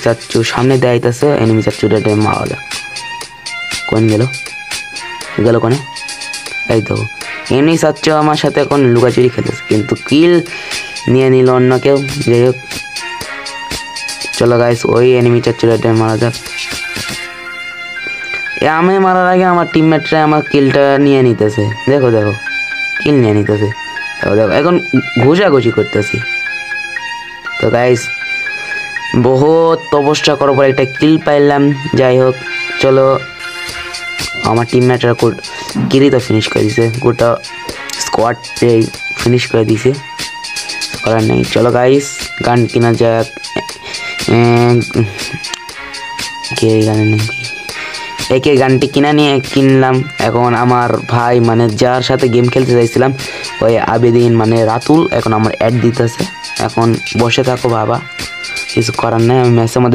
চাচ্চু সামনে দেখাইতেছে, এনিমি চাচ্চুটা মারা যাক। কোন গেল গেল কোনে? এই তো এমনি চাচ্চু আমার সাথে এখন লুকাচুরি খেলতেছে, কিন্তু কিল নিয়ে নিল অন্য কেউ। যাই হোক চলো গাইস, ওই এনিমি চাচ্চুটা মারা যাক। আমি মারার আগে আমার টিমমেটরা আমার কিলটা নিয়ে নিতেছে। দেখো দেখো কিল নিয়ে নিতেছে, দেখো দেখো এখন ঘুষাঘুষি করতেছি। তো গাইস বহুত তপস্যা করার পর একটা কিল পাইলাম। যাই হোক চলো, আমার টিমমেটরা কিলই তো ফিনিশ করে দিছে, গোটা স্কোয়াড ফিনিশ করে দিছে, করার নেই। চলো গাইস গান কিনা যাক। কে গানে নাকি একে গানটি কিনলাম। এখন আমার ভাই মানে যার সাথে গেম খেলতে চাইছিলাম ওই আবেদিন মানে রাতুল এখন আমার অ্যাড দিতেছে। এখন বসে থাকো বাবা, কিছু করার নেই। আমি ম্যাচের মধ্যে